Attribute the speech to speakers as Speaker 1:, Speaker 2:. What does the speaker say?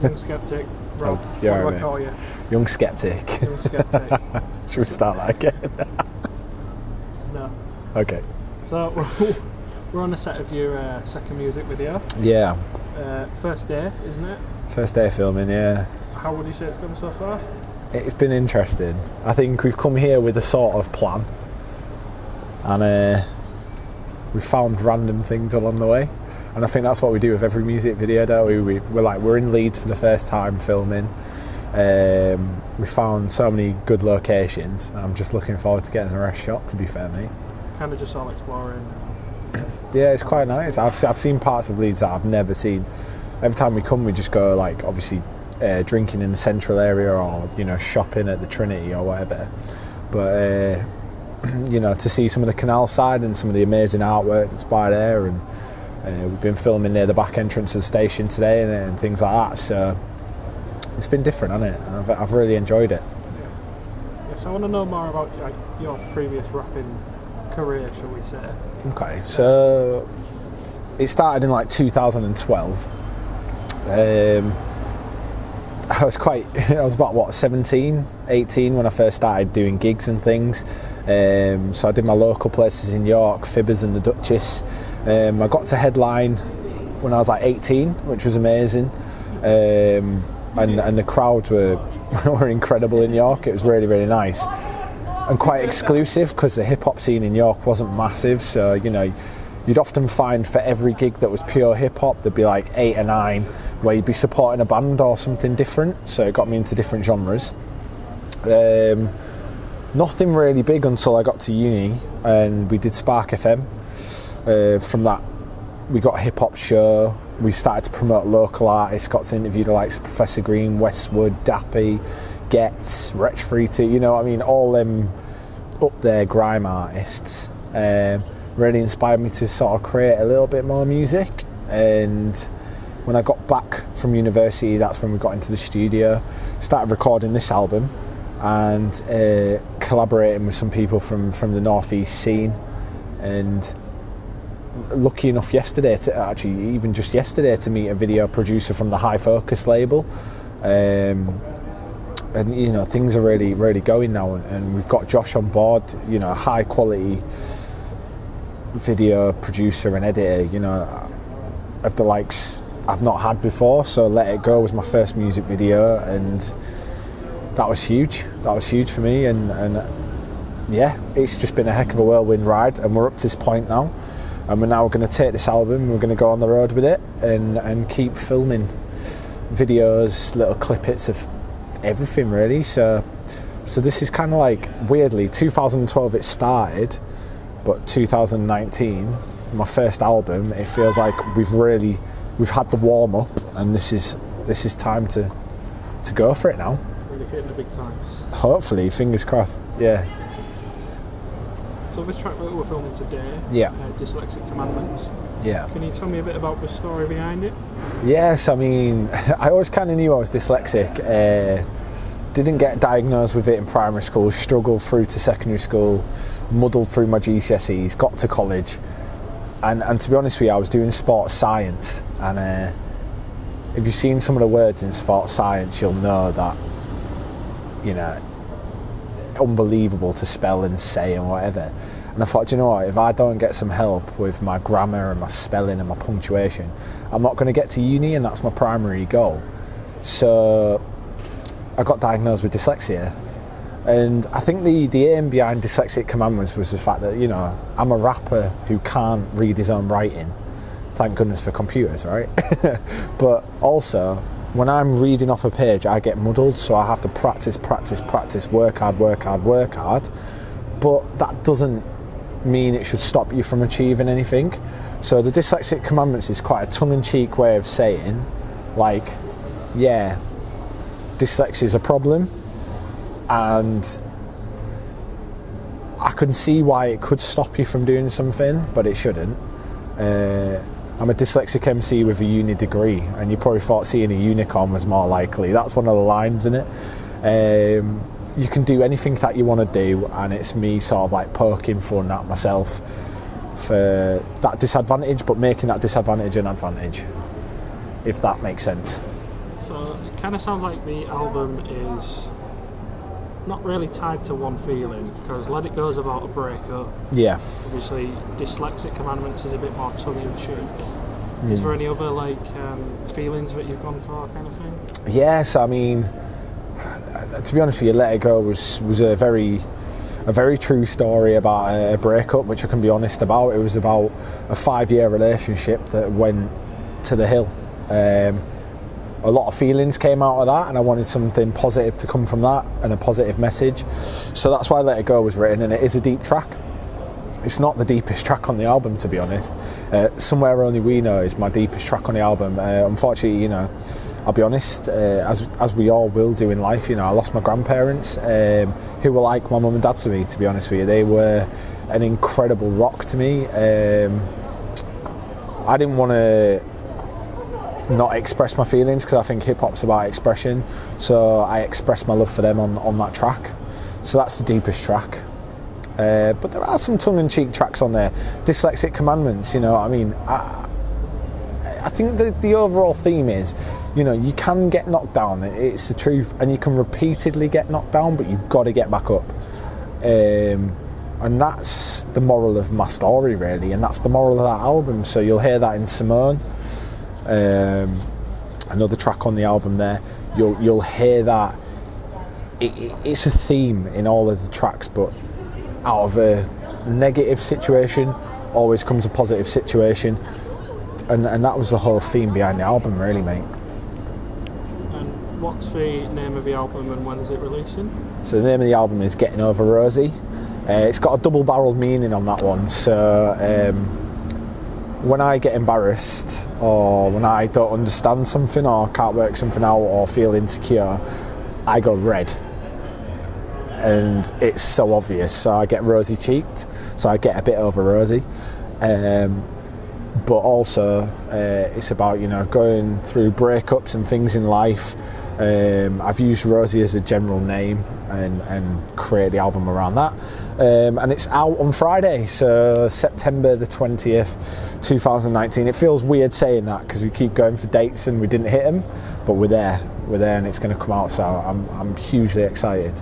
Speaker 1: Young Sceptic. Rob, what do I call you?
Speaker 2: Young Sceptic.
Speaker 1: Young Sceptic.
Speaker 2: Should we start that again?
Speaker 1: No.
Speaker 2: Okay.
Speaker 1: So, we're on the set of your second music video.
Speaker 2: Yeah.
Speaker 1: First day, isn't it?
Speaker 2: First day of filming, yeah.
Speaker 1: How would you say it's gone so far?
Speaker 2: It's been interesting. I think we've come here with a sort of plan. And we found random things along the way. And I think that's what we do with every music video, don't we? We're in Leeds for the first time filming. We found so many good locations. I'm just looking forward to getting the rest shot, to be fair, mate.
Speaker 1: Kind of just all exploring.
Speaker 2: Yeah, it's quite nice. I've seen parts of Leeds that I've never seen. Every time we come, we just go, like, obviously drinking in the central area, or, you know, shopping at the Trinity or whatever. But you know, to see some of the canal side and some of the amazing artwork that's by there, and we've been filming near the back entrance of the station today and things like that. So it's been different, hasn't it? I've really enjoyed it.
Speaker 1: Yeah, so I want to know more about, like, your previous rapping career, shall we say.
Speaker 2: Okay, so it started in like 2012. I was about 17, 18 when I first started doing gigs and things. So I did my local places in York, Fibbers and the Duchess. I got to headline when I was like 18, which was amazing. And the crowds were incredible in York. It was really, really nice. And quite exclusive, because the hip-hop scene in York wasn't massive. So, you know, you'd often find for every gig that was pure hip-hop, there'd be like 8 or 9 where you'd be supporting a band or something different. So it got me into different genres. Nothing really big until I got to uni and we did Spark FM. From that, we got a hip-hop show. We started to promote local artists, got to interview the likes of Professor Green, Westwood, Dappy, Getz, Wretch Free T, you know what I mean, all them up there grime artists. Really inspired me to sort of create a little bit more music. And when I got back from university, that's when we got into the studio, started recording this album and collaborating with some people from the northeast scene. And lucky enough yesterday to meet a video producer from the High Focus label. And you know, things are really, really going now, and we've got Josh on board, you know, a high quality video producer and editor, you know, of the likes I've not had before. So Let It Go was my first music video, and that was huge for me, and yeah, it's just been a heck of a whirlwind ride, and we're up to this point now, and we're going to take this album, we're going to go on the road with it and keep filming videos, little clippets of everything really. So this is kind of like, weirdly, 2012 it started, but 2019, my first album, it feels like we've had the warm up, and this is time to go for it now.
Speaker 1: Really hitting the big times.
Speaker 2: Hopefully, fingers crossed. Yeah.
Speaker 1: So this track that we're filming today,
Speaker 2: yeah,
Speaker 1: Dyslexic Commandments.
Speaker 2: Yeah.
Speaker 1: Can you tell me a bit about the story behind it?
Speaker 2: Yes, I mean, I always kind of knew I was dyslexic. Didn't get diagnosed with it in primary school, struggled through to secondary school, muddled through my GCSEs, got to college. And to be honest with you, I was doing sports science. And if you've seen some of the words in sports science, you'll know that, you know, unbelievable to spell and say and whatever. And I thought, you know what, if I don't get some help with my grammar and my spelling and my punctuation, I'm not going to get to uni, and that's my primary goal. So I got diagnosed with dyslexia. And I think the aim behind Dyslexic Commandments was the fact that, you know, I'm a rapper who can't read his own writing. Thank goodness for computers, right? But also, when I'm reading off a page, I get muddled, so I have to practice, work hard. But that doesn't mean it should stop you from achieving anything. So the Dyslexic Commandments is quite a tongue-in-cheek way of saying, like, yeah, dyslexia is a problem, and I can see why it could stop you from doing something, but it shouldn't. I'm a dyslexic MC with a uni degree, and you probably thought seeing a unicorn was more likely. That's one of the lines in it. You can do anything that you want to do, and it's me sort of like poking fun at myself for that disadvantage, but making that disadvantage an advantage, if that makes sense.
Speaker 1: So it kind of sounds like the album is not really tied to one feeling, because Let It Go is about a breakup.
Speaker 2: Yeah.
Speaker 1: Obviously, Dyslexic Commandments is a bit more tongue-in-cheek. Is there any other feelings that you've gone for, kind of thing?
Speaker 2: Yes, I mean, to be honest with you, Let It Go was a very true story about a breakup, which I can be honest about. It was about a 5-year relationship that went to the hill. A lot of feelings came out of that, and I wanted something positive to come from that and a positive message. So that's why Let It Go was written, and it is a deep track. It's not the deepest track on the album, to be honest. Somewhere Only We Know is my deepest track on the album. Unfortunately, you know, I'll be honest, as we all will do in life, you know, I lost my grandparents, who were like my mum and dad to me, to be honest with you. They were an incredible rock to me. I didn't want to not express my feelings, because I think hip-hop's about expression, so I expressed my love for them on that track. So that's the deepest track. But there are some tongue-in-cheek tracks on there. Dyslexic Commandments, you know, I mean, I think the overall theme is, you know, you can get knocked down, it's the truth, and you can repeatedly get knocked down, but you've got to get back up. And that's the moral of my story, really, and that's the moral of that album. So you'll hear that in Simone, another track on the album there. You'll hear that it's a theme in all of the tracks, but out of a negative situation always comes a positive situation, and that was the whole theme behind the album, really, mate.
Speaker 1: And what's the name of the album, and when is it releasing?
Speaker 2: So the name of the album is Getting Over Rosie. It's got a double-barreled meaning on that one. So when I get embarrassed, or when I don't understand something, or can't work something out, or feel insecure, I go red. And it's so obvious, so I get rosy cheeked, so I get a bit over Rosie. But also it's about, you know, going through breakups and things in life. I've used Rosie as a general name and created the album around that. And it's out on Friday, so September the 20th, 2019. It feels weird saying that, because we keep going for dates and we didn't hit them, but we're there, and it's going to come out, so I'm hugely excited.